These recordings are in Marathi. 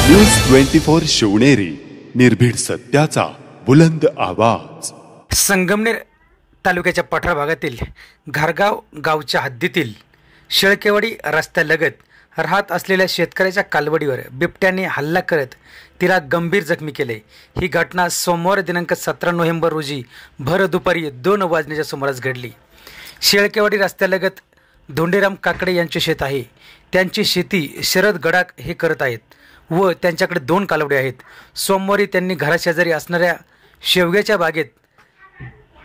न्यूज 24 शिवनेरी, निर्भीड सत्याचा बुलंद आवाज। संगमनेर तालुक्याच्या पठार भागातील घारगाव गावच्या हद्दीतील शेळकेवाडी रस्त्यालगत राहत असलेल्या शेतकऱ्याच्या कालवडीवर बिबट्याने हल्ला करत तिला गंभीर जखमी केले। ही घटना सोमवार दिनांक 17 नोव्हेंबर रोजी भर दुपारी 2 वाजण्याच्या सुमारास घडली। शेळकेवाडी रस्त्यालगत धोंडेराम काकडे यांचे शेत आहे। त्यांची शेती शरद गडाख हे करत आहेत व त्यांच्याकडे 2 कालवडे आहेत। सोमवारी त्यांनी घराशेजारी असणाऱ्या शेवग्याच्या बागेत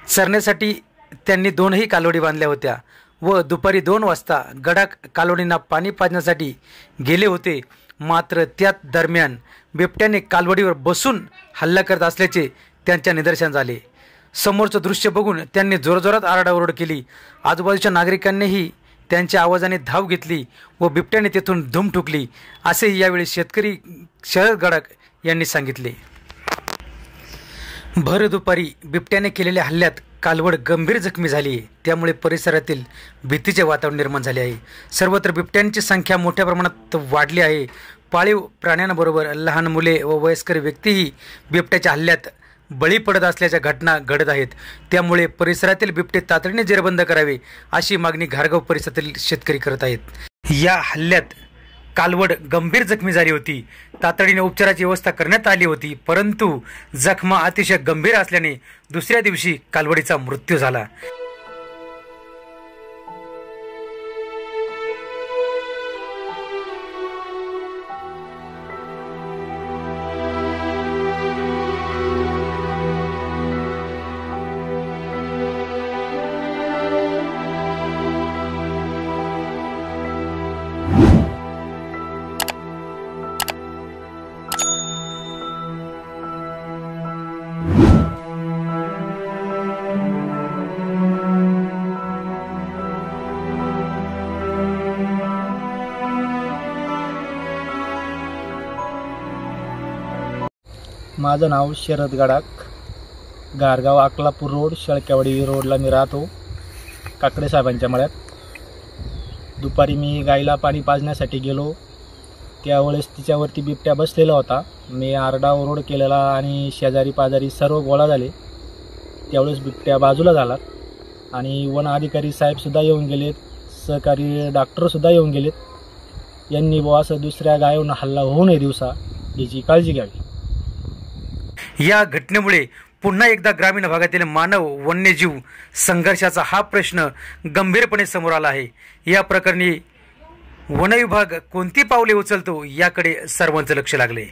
चरण्यासाठी त्यांनी 2ही कालवडी बांधल्या होत्या व दुपारी 2 वाजता गडाख कालवडींना पाणी पाजण्यासाठी गेले होते। मात्र त्याच दरम्यान बिबट्याने कालवडीवर बसून हल्ला करत असल्याचे त्यांच्या निदर्शनास आले। समोरचं दृश्य बघून त्यांनी जोरजोरात आरडाओरड केली। आजूबाजूच्या नागरिकांनीही त्यांच्या आवाजाने धाव घेतली व बिबट्याने तेथून धूम ठोकली, असे यावेळी शेतकरी शरद गडाख यांनी सांगितले। भर दुपारी बिबट्याने केलेल्या हल्ल्यात कालवड गंभीर जखमी झाली, त्यामुळे परिसरातील भीतीचे वातावरण निर्माण झाले आहे। सर्वत्र बिबट्यांची संख्या मोठ्या प्रमाणात वाढली आहे। पाळीव प्राण्यांबरोबर लहान मुले व वयस्कर व्यक्तीही बिबट्याच्या हल्ल्यात बळी पडत असल्याच्या घटना घडत आहेत। त्यामुळे परिसरातील बिबटे तातडीने जेरबंद करावे अशी मागणी घारगाव परिसरातील शेतकरी करत आहेत। या हल्ल्यात कालवड गंभीर जखमी झाली होती। तातडीने उपचाराची व्यवस्था करण्यात आली होती, परंतु जखमा अतिशय गंभीर असल्याने दुसऱ्या दिवशी कालवडीचा मृत्यू झाला। माझं नाव शरद गडाख, घारगाव अकलापूर रोड, शेळकेवाडी रोडला मी राहतो, काकडे साहेबांच्या मळ्यात। दुपारी मी गाईला पाणी पाजण्यासाठी गेलो, त्यावेळेस तिच्यावरती बिबट्या बसलेला होता। मी आरडाओरड केलेला आणि शेजारी पाजारी सर्व गोळा झाले। त्यावेळेस बिबट्या बाजूला झाला आणि वन अधिकारी साहेबसुद्धा येऊन गेलेत, सहकारी डॉक्टरसुद्धा येऊन गेलेत। यांनी असं दुसऱ्या गायीवर हल्ला होऊ नये दिवसा याची काळजी घ्यावी। या घटनेमुळे पुन्हा एकदा ग्रामीण भागातील मानव वन्यजीव संघर्षाचा हा प्रश्न गंभीरपणे समोर आला आहे। या प्रकरणी वन विभाग कोणती पावले उचलतो याकडे सर्वांचं लक्ष लागले।